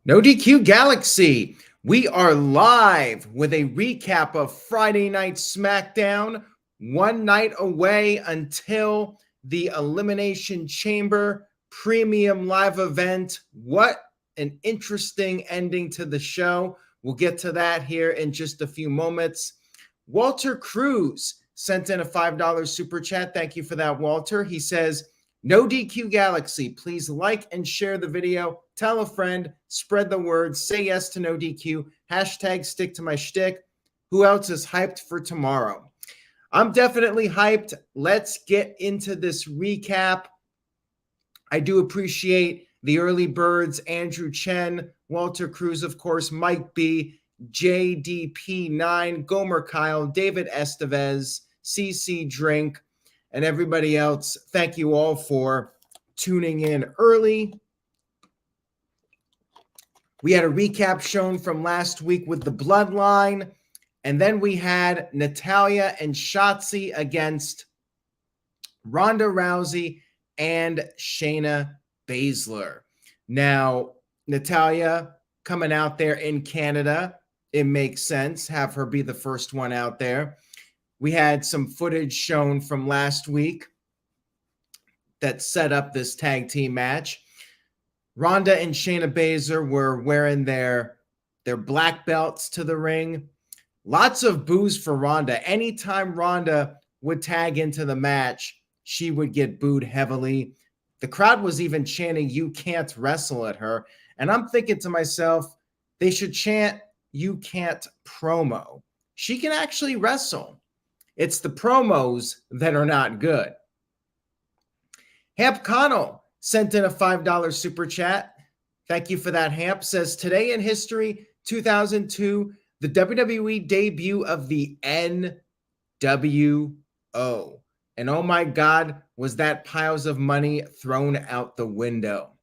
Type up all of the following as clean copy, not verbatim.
No DQ Galaxy. We are live with a recap of Friday Night Smackdown. 1 night away until the Elimination Chamber premium live event. What an interesting ending to the show. We'll get to that here in just a few moments. Walter Cruz sent in a $5 super chat. Thank you for that, Walter. He says, no DQ Galaxy, please like and share the video. Tell a friend, spread the word, say yes to no DQ, hashtag stick to my shtick. Who else is hyped for tomorrow? I'm definitely hyped. Let's get into this recap. I do appreciate the early birds, Andrew Chen, Walter Cruz, of course, Mike B, JDP9, Gomer Kyle, David Estevez, CC Drink, and everybody else. Thank you all for tuning in early. We had a recap shown from last week with the Bloodline, and then we had Natalya and Shotzi against Ronda Rousey and Shayna Baszler. Now, Natalya coming out there in Canada, it makes sense. Have her be the first one out there. We had some footage shown from last week that set up this tag team match. Ronda and Shayna Baszler were wearing their black belts to the ring. Lots of boos for Ronda. Anytime Ronda would tag into the match, she would get booed heavily. The crowd was even chanting, "You can't wrestle" at her. And I'm thinking to myself, they should chant, "You can't promo." She can actually wrestle. It's the promos that are not good. Hamp Connell sent in a $5 super chat. Thank you for that, Hamp. Says, today in history, 2002, the WWE debut of the NWO. And oh my God, was that piles of money thrown out the window?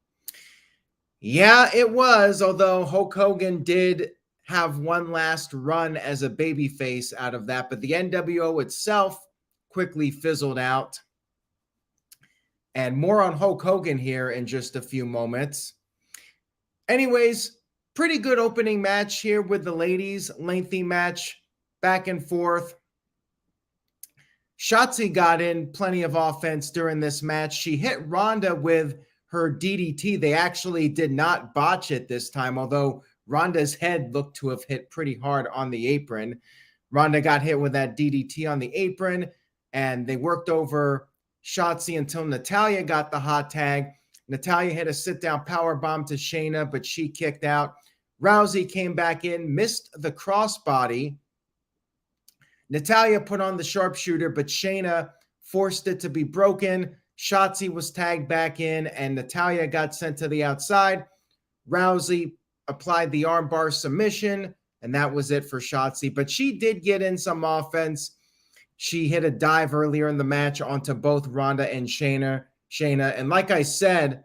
Yeah, it was, although Hulk Hogan did have one last run as a babyface out of that, but the NWO itself quickly fizzled out. And more on Hulk Hogan here in just a few moments. Anyways, pretty good opening match here with the ladies. Lengthy match, back and forth. Shotzi got in plenty of offense during this match. She hit Ronda with her DDT. They actually did not botch it this time, although Ronda's head looked to have hit pretty hard on the apron. Ronda got hit with that DDT on the apron, and they worked over Shotzi until Natalya got the hot tag. Natalya hit a sit-down powerbomb to Shayna, but she kicked out. Rousey came back in, missed the crossbody. Natalya put on the sharpshooter, but Shayna forced it to be broken. Shotzi was tagged back in, and Natalya got sent to the outside. Rousey applied the armbar submission, and that was it for Shotzi. But she did get in some offense. She hit a dive earlier in the match onto both Ronda and Shayna. And like I said,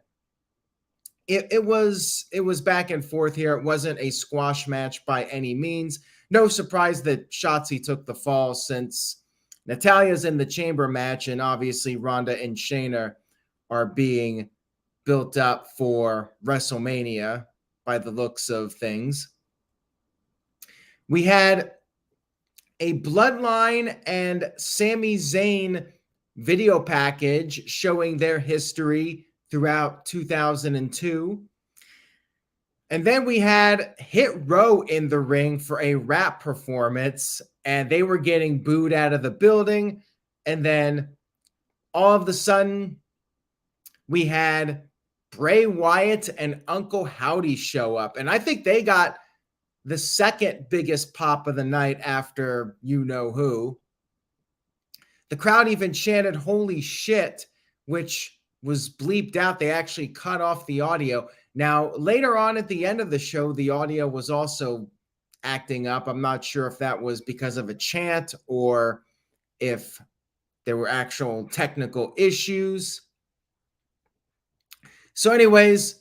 it was back and forth here. It wasn't a squash match by any means. No surprise that Shotzi took the fall, since Natalya's in the chamber match, and obviously Ronda and Shayna are being built up for WrestleMania by the looks of things. We had a Bloodline and Sami Zayn video package showing their history throughout 2002. And then we had Hit Row in the ring for a rap performance, and they were getting booed out of the building. And then all of a sudden, we had Bray Wyatt and Uncle Howdy show up. And I think they got the second biggest pop of the night after you know who. The crowd even chanted, "Holy shit," which was bleeped out. They actually cut off the audio. Now, later on at the end of the show, the audio was also acting up. I'm not sure if that was because of a chant or if there were actual technical issues. So anyways,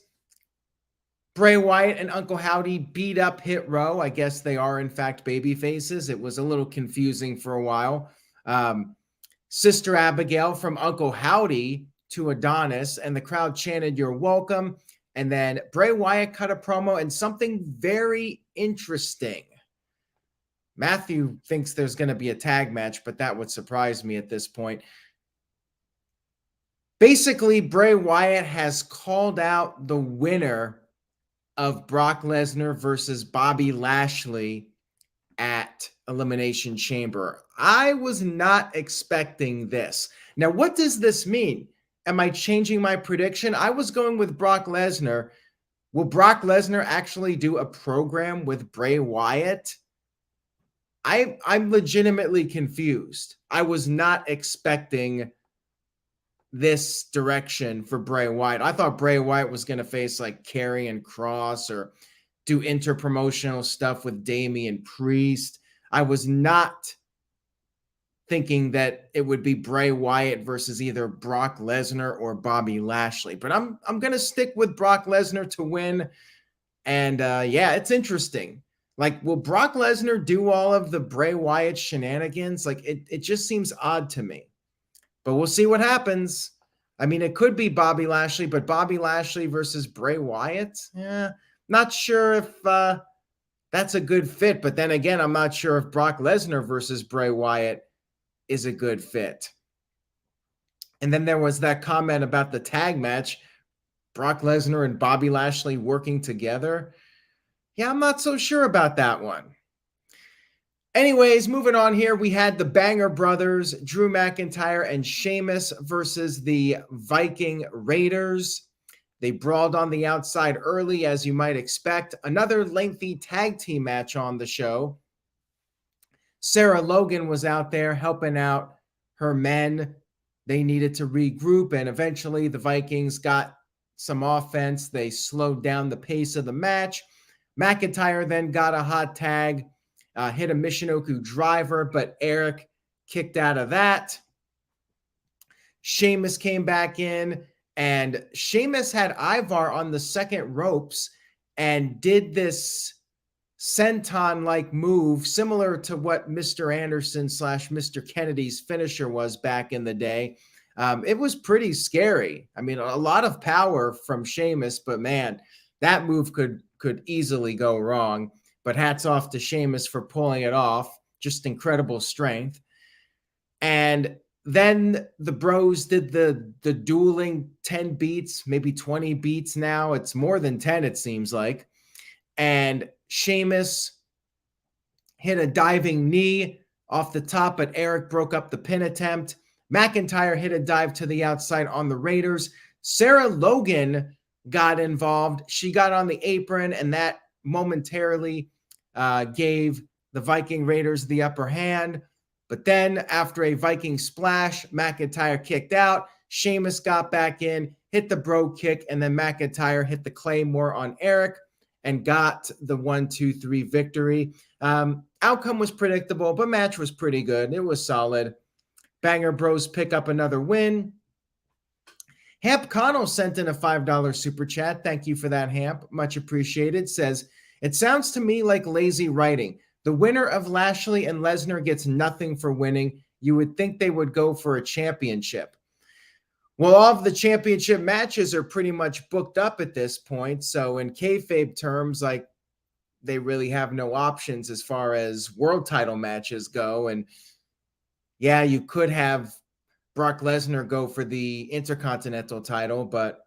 Bray Wyatt and Uncle Howdy beat up Hit Row. I guess they are, in fact, baby faces. It was a little confusing for a while. Sister Abigail from Uncle Howdy to Adonis, and the crowd chanted, "You're welcome." And then Bray Wyatt cut a promo and something very interesting. Matthew thinks there's going to be a tag match, but that would surprise me at this point. Basically, Bray Wyatt has called out the winner of Brock Lesnar versus Bobby Lashley at Elimination Chamber. I was not expecting this. Now, what does this mean? Am I changing my prediction? I was going with Brock Lesnar. Will Brock Lesnar actually do a program with Bray Wyatt? I'm legitimately confused. I was not expecting this direction for Bray Wyatt. I thought Bray Wyatt was going to face like Karrion Kross or do interpromotional stuff with Damian Priest. I was not thinking that it would be Bray Wyatt versus either Brock Lesnar or Bobby Lashley. But I'm going to stick with Brock Lesnar to win. And yeah, it's interesting. Like, will Brock Lesnar do all of the Bray Wyatt shenanigans? Like, it just seems odd to me. But we'll see what happens. I mean, it could be Bobby Lashley, but Bobby Lashley versus Bray Wyatt? Yeah, not sure if that's a good fit. But then again, I'm not sure if Brock Lesnar versus Bray Wyatt is a good fit. And then there was that comment about the tag match, Brock Lesnar and Bobby Lashley working together. Yeah, I'm not so sure about that one. Anyways, moving on here, we had the Banger Brothers, Drew McIntyre and Sheamus versus the Viking Raiders. They brawled on the outside early, as you might expect. Another lengthy tag team match on the show. Sarah Logan was out there helping out her men. They needed to regroup, and eventually the Vikings got some offense. They slowed down the pace of the match. McIntyre then got a hot tag, hit a Michinoku driver, but Eric kicked out of that. Sheamus came back in, and Sheamus had Ivar on the second ropes and did this senton-like move similar to what Mr. Anderson / Mr. Kennedy's finisher was back in the day. It was pretty scary. I mean, a lot of power from Sheamus, but man, that move could easily go wrong. But hats off to Sheamus for pulling it off. Just incredible strength. And then the bros did the dueling 10 beats, maybe 20 beats now. It's more than 10, it seems like. And Sheamus hit a diving knee off the top, but Eric broke up the pin attempt. McIntyre hit a dive to the outside on the Raiders. Sarah Logan got involved. She got on the apron, and that momentarily gave the Viking Raiders the upper hand. But then after a Viking splash, McIntyre kicked out. Sheamus got back in, hit the bro kick, and then McIntyre hit the Claymore on Eric and got the 1-2-3 victory. Outcome was predictable, but match was pretty good. It was solid. Banger Bros pick up another win. Hamp Connell sent in a $5 super chat. Thank you for that, Hamp. Much appreciated. Says, it sounds to me like lazy writing. The winner of Lashley and Lesnar gets nothing for winning. You would think they would go for a championship. Well, all of the championship matches are pretty much booked up at this point. So in kayfabe terms, like, they really have no options as far as world title matches go. And yeah, you could have Brock Lesnar go for the Intercontinental title, but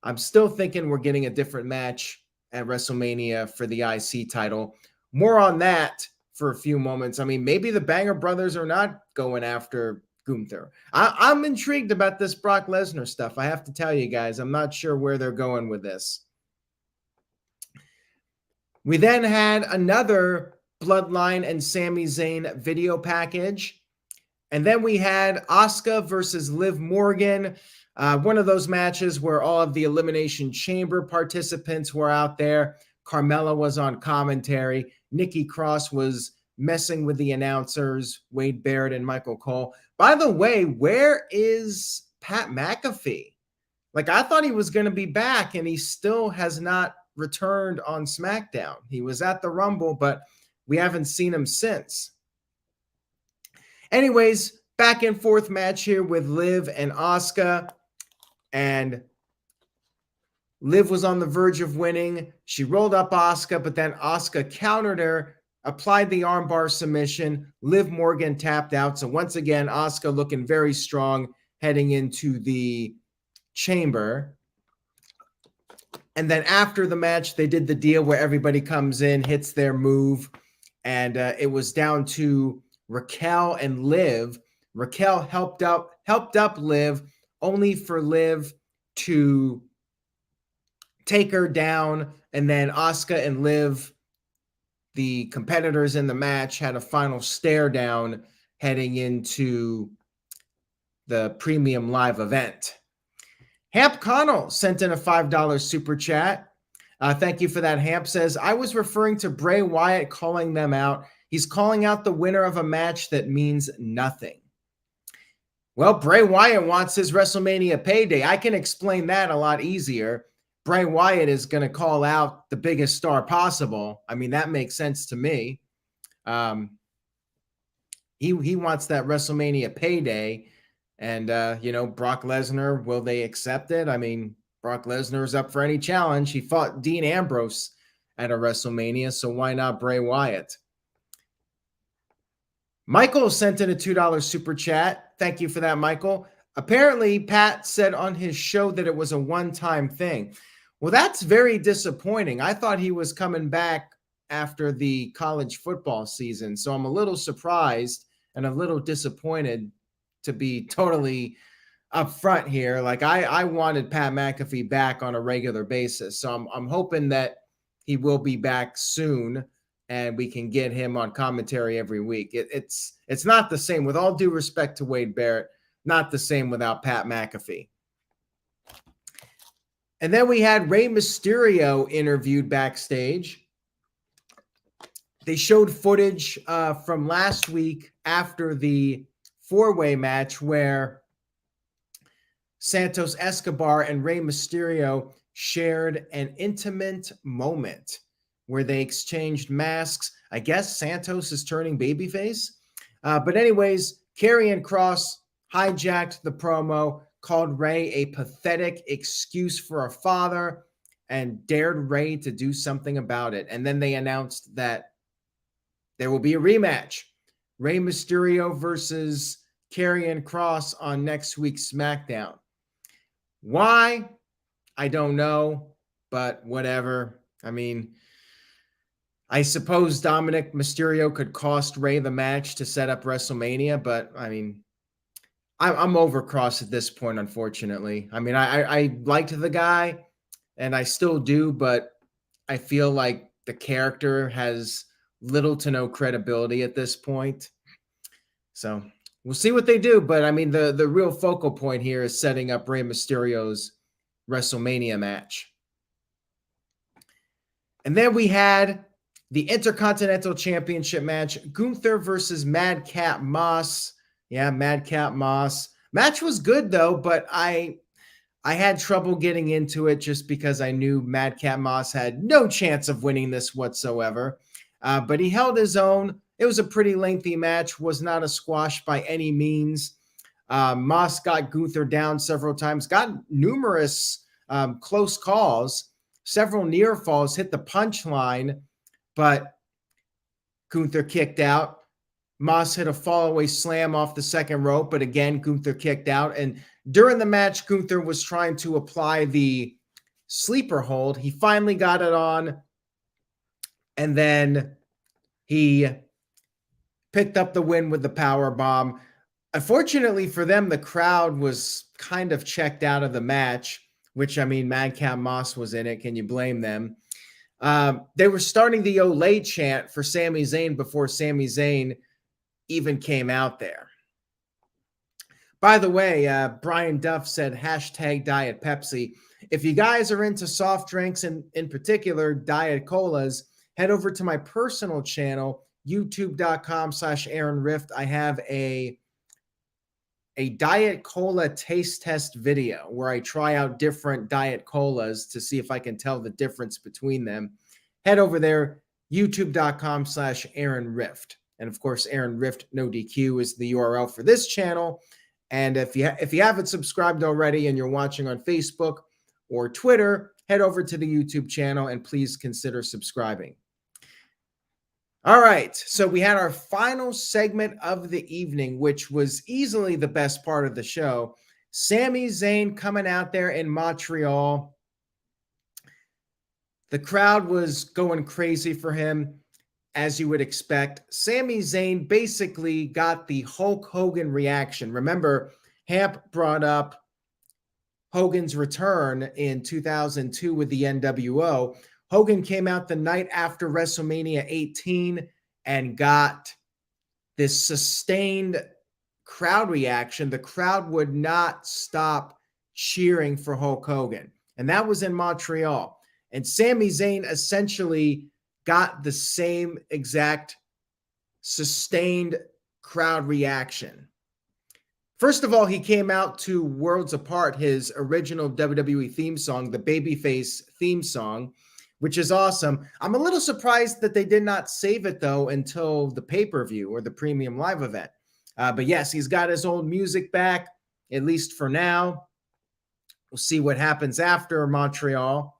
I'm still thinking we're getting a different match at WrestleMania for the IC title. More on that for a few moments. I mean, maybe the Banger Brothers are not going after Gunther. I'm intrigued about this Brock Lesnar stuff. I have to tell you guys, I'm not sure where they're going with this. We then had another Bloodline and Sami Zayn video package. And then we had Asuka versus Liv Morgan. One of those matches where all of the Elimination Chamber participants were out there. Carmella was on commentary. Nikki Cross was messing with the announcers, Wade Barrett and Michael Cole. By the way, where is Pat McAfee? Like, I thought he was going to be back, and he still has not returned on SmackDown. He was at the Rumble, but we haven't seen him since. Anyways, back and forth match here with Liv and Asuka. And Liv was on the verge of winning. She rolled up Asuka, but then Asuka countered her, applied the armbar submission. Liv Morgan tapped out. So once again, Asuka looking very strong heading into the chamber. And then after the match, they did the deal where everybody comes in, hits their move, and it was down to Raquel and Liv. Raquel helped up Liv, only for Liv to take her down, and then Asuka and Liv, the competitors in the match, had a final stare down heading into the premium live event. Hamp Connell sent in a $5 super chat. Thank you for that. Hamp says, I was referring to Bray Wyatt calling them out. He's calling out the winner of a match that means nothing. Well, Bray Wyatt wants his WrestleMania payday. I can explain that a lot easier. Bray Wyatt is going to call out the biggest star possible. I mean, that makes sense to me. He wants that WrestleMania payday. And, Brock Lesnar, will they accept it? I mean, Brock Lesnar is up for any challenge. He fought Dean Ambrose at a WrestleMania, so why not Bray Wyatt? Michael sent in a $2 super chat. Thank you for that, Michael. Apparently, Pat said on his show that it was a one-time thing. Well, that's very disappointing. I thought he was coming back after the college football season, so I'm a little surprised and a little disappointed, to be totally upfront here. Like I wanted Pat McAfee back on a regular basis. So I'm hoping that he will be back soon and we can get him on commentary every week. It's not the same, with all due respect to Wade Barrett, not the same without Pat McAfee. And then we had Rey Mysterio interviewed backstage. They showed footage from last week after the four-way match where Santos Escobar and Rey Mysterio shared an intimate moment where they exchanged masks. I guess Santos is turning babyface. But anyways, Karrion Kross hijacked the promo, called Rey a pathetic excuse for a father, and dared Rey to do something about it. And then they announced that there will be a rematch. Rey Mysterio versus Karrion Kross on next week's SmackDown. Why? I don't know, but whatever. I mean, I suppose Dominic Mysterio could cost Rey the match to set up WrestleMania, but I mean, I'm over Kross at this point, unfortunately. I mean, I liked the guy, and I still do, but I feel like the character has little to no credibility at this point. So we'll see what they do. But I mean, the real focal point here is setting up Rey Mysterio's WrestleMania match. And then we had the Intercontinental Championship match, Gunther versus Madcap Moss. Yeah, Madcap Moss. Match was good, though, but I had trouble getting into it just because I knew Madcap Moss had no chance of winning this whatsoever. But he held his own. It was a pretty lengthy match, was not a squash by any means. Moss got Gunther down several times, got numerous close calls, several near falls, hit the punchline, but Gunther kicked out. Moss hit a fallaway slam off the second rope, but again, Gunther kicked out. And during the match, Gunther was trying to apply the sleeper hold. He finally got it on, and then he picked up the win with the power bomb. Unfortunately for them, the crowd was kind of checked out of the match, which, I mean, Madcap Moss was in it. Can you blame them? They were starting the Olay chant for Sami Zayn before Sami Zayn even came out there. By the way, Brian Duff said, #Diet Pepsi. If you guys are into soft drinks, and in particular Diet Colas, head over to my personal channel, youtube.com/Aaron Rift. I have a Diet Cola taste test video where I try out different Diet Colas to see if I can tell the difference between them. Head over there, youtube.com/Aaron Rift. And of course, Aaron Rift No DQ is the URL for this channel. And if you haven't subscribed already and you're watching on Facebook or Twitter, head over to the YouTube channel and please consider subscribing. All right, so we had our final segment of the evening, which was easily the best part of the show. Sami Zayn coming out there in Montreal. The crowd was going crazy for him, as you would expect. Sami Zayn basically got the Hulk Hogan reaction. Remember, Hamp brought up Hogan's return in 2002 with the NWO. Hogan came out the night after WrestleMania 18 and got this sustained crowd reaction. The crowd would not stop cheering for Hulk Hogan. And that was in Montreal. And Sami Zayn essentially got the same exact sustained crowd reaction. First of all, he came out to Worlds Apart, his original WWE theme song, the Babyface theme song, which is awesome. I'm a little surprised that they did not save it, though, until the pay-per-view or the premium live event. But yes, he's got his old music back, at least for now. We'll see what happens after Montreal.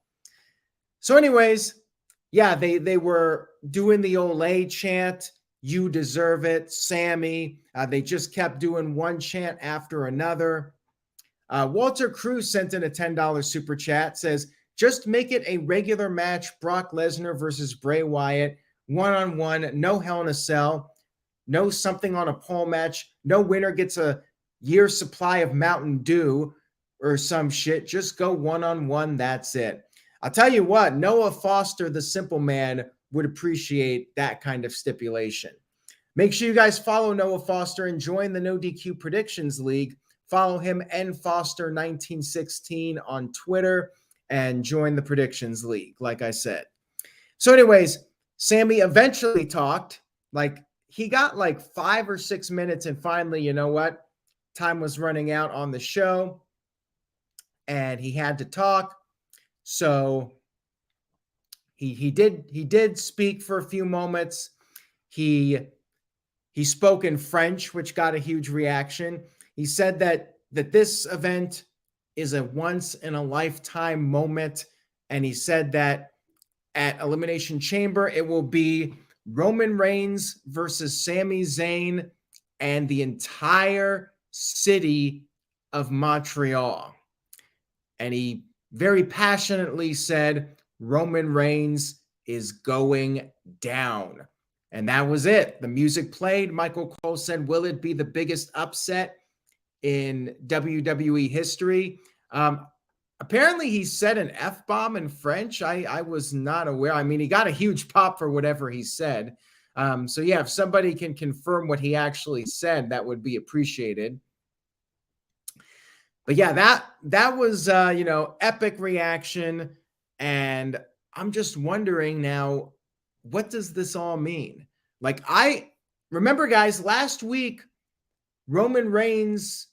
So anyways, yeah, they were doing the Olay chant, "You deserve it, Sammy." They just kept doing one chant after another. Walter Cruz sent in a $10 super chat, says, "Just make it a regular match, Brock Lesnar versus Bray Wyatt, one-on-one, no Hell in a Cell, no something on a pole match, no winner gets a year's supply of Mountain Dew or some shit. Just go one-on-one, that's it." I'll tell you what, Noah Foster, the Simple Man, would appreciate that kind of stipulation. Make sure you guys follow Noah Foster and join the No DQ Predictions League. Follow him, nfoster1916 on Twitter, and join the Predictions League, like I said. So anyways, Sammy eventually talked. He got 5 or 6 minutes, and finally, you know what? Time was running out on the show, and he had to talk. So he did speak for a few moments. He spoke in French, which got a huge reaction. He said that this event is a once-in-a-lifetime moment, and he said that at Elimination Chamber, it will be Roman Reigns versus Sami Zayn and the entire city of Montreal. And he very passionately said, Roman Reigns is going down. And that was it. The music played. Michael Cole said, will it be the biggest upset in WWE history? Apparently he said an F-bomb in French. I was not aware. I mean, he got a huge pop for whatever he said. So yeah, if somebody can confirm what he actually said, that would be appreciated. But yeah, that was, epic reaction. And I'm just wondering now, what does this all mean? I remember, guys, last week, Roman Reigns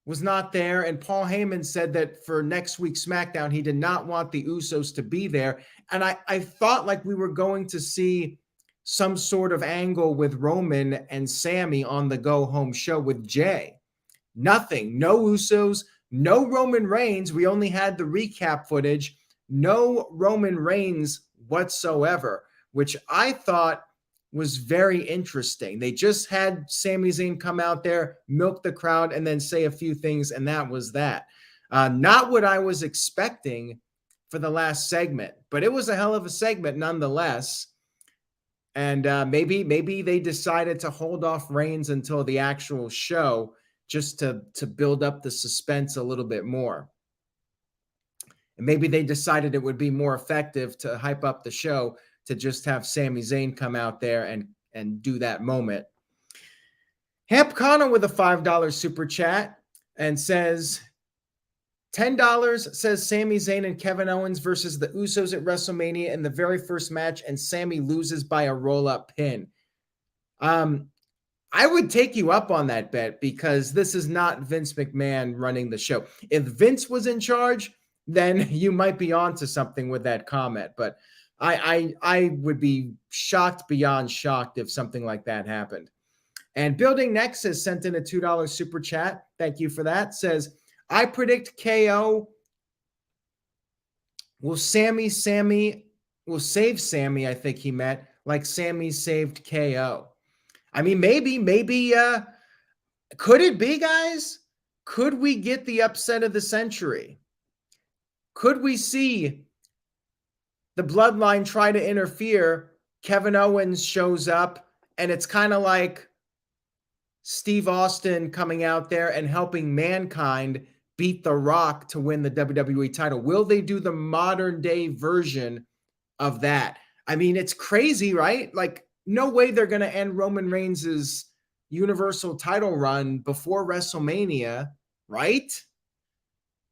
was not there, and Paul Heyman said that for next week's SmackDown, he did not want the Usos to be there. And I thought we were going to see some sort of angle with Roman and Sammy on the go-home show with Jay. Nothing. No Usos, no Roman Reigns. We only had the recap footage. No Roman Reigns whatsoever, which I thought was very interesting. They just had Sami Zayn come out there, milk the crowd, and then say a few things, and that was that. Not what I was expecting for the last segment, but it was a hell of a segment nonetheless. And maybe they decided to hold off Reigns until the actual show just to build up the suspense a little bit more. And maybe they decided it would be more effective to hype up the show to just have Sami Zayn come out there and do that moment. Hamp Connor with a $5 super chat and says, $10 says Sami Zayn and Kevin Owens versus the Usos at WrestleMania in the very first match, and Sami loses by a roll-up pin. I would take you up on that bet because this is not Vince McMahon running the show. If Vince was in charge, then you might be onto something with that comment. But I would be shocked beyond shocked if something like that happened. And Building Nexus sent in a $2 super chat. Thank you for that. Says, I predict KO Will Sammy will save Sammy, I think he meant, like Sammy saved KO. I mean, maybe, could it be, guys? Could we get the upset of the century? Could we see the Bloodline try to interfere? Kevin Owens shows up, and it's kind of like Steve Austin coming out there and helping Mankind beat The Rock to win the WWE title. Will they do the modern day version of that? I mean, it's crazy, right? Like, no way they're going to end Roman Reigns' Universal title run before WrestleMania, right?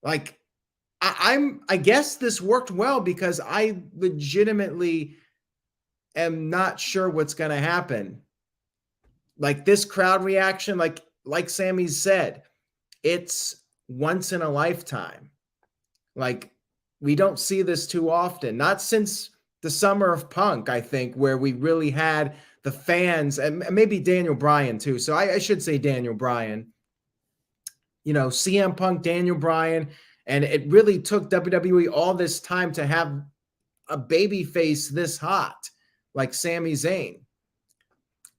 Like, I guess this worked well because I legitimately am not sure what's going to happen. Like, this crowd reaction, like Sammy said, it's once in a lifetime. Like, we don't see this too often. Not since the summer of Punk, I think, where we really had the fans, and maybe Daniel Bryan too. So I should say Daniel Bryan. You know, CM Punk, Daniel Bryan, and it really took WWE all this time to have a baby face this hot, like Sami Zayn.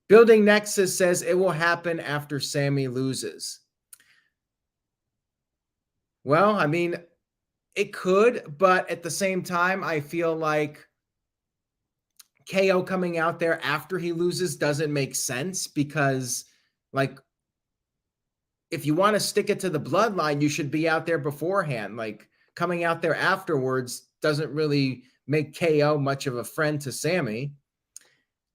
Building Nexus says it will happen after Sammy loses. Well, I mean, it could, but at the same time, I feel like KO coming out there after he loses doesn't make sense because, like, if you want to stick it to the bloodline, you should be out there beforehand. Like, coming out there afterwards doesn't really make KO much of a friend to Sammy.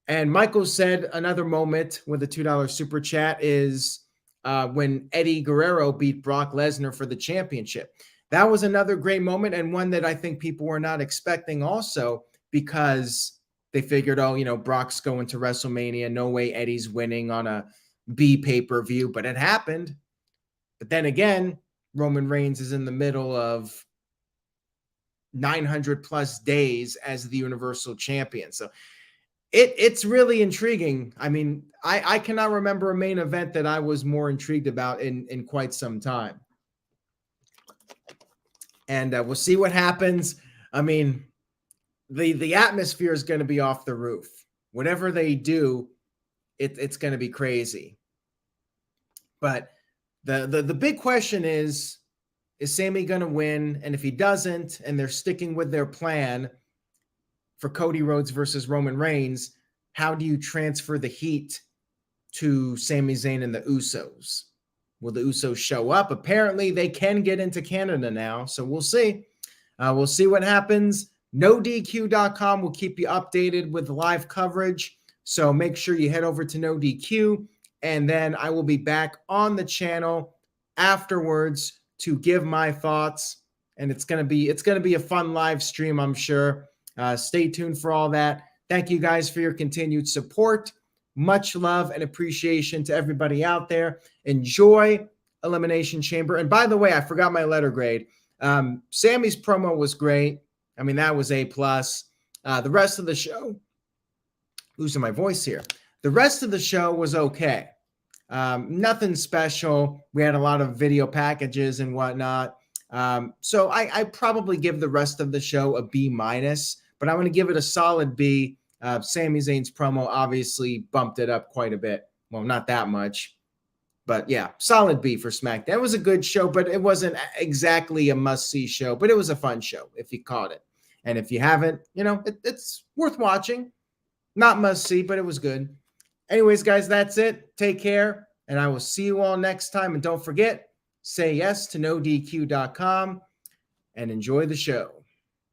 And Michael said another moment with a $2 super chat is when Eddie Guerrero beat Brock Lesnar for the championship. That was another great moment, and one that I think people were not expecting also, because they figured, oh, you know, Brock's going to WrestleMania. No way Eddie's winning on a B pay-per-view, but it happened. But then again, Roman Reigns is in the middle of 900 plus days as the Universal Champion. So it's really intriguing. I mean, I cannot remember a main event that I was more intrigued about in quite some time. And we'll see what happens. I mean, the atmosphere is going to be off the roof. Whatever they do, it's going to be crazy. But the big question is Sammy going to win? And if he doesn't, and they're sticking with their plan for Cody Rhodes versus Roman Reigns, how do you transfer the heat to Sami Zayn and the Usos? Will the Usos show up? Apparently, they can get into Canada now, so we'll see. We'll see what happens. NoDQ.com will keep you updated with live coverage, so make sure you head over to NoDQ, and then I will be back on the channel afterwards to give my thoughts, and it's gonna be a fun live stream, I'm sure. Stay tuned for all that. Thank you guys for your continued support. Much love and appreciation to everybody out there. Enjoy Elimination Chamber. And by the way, I forgot my letter grade. Sammy's promo was great. I mean, that was A+. The rest of the show, losing my voice here. The rest of the show was okay. Nothing special. We had a lot of video packages and whatnot. So I probably give the rest of the show a B-, but I'm going to give it a solid B. Sami Zayn's promo obviously bumped it up quite a bit. Well, not that much, but yeah, solid B for SmackDown. It was a good show, but it wasn't exactly a must-see show, but it was a fun show if you caught it. And if you haven't, you know, it's worth watching. Not must-see, but it was good. Anyways, guys, that's it. Take care, and I will see you all next time. And don't forget, say yes to NoDQ.com and enjoy the show.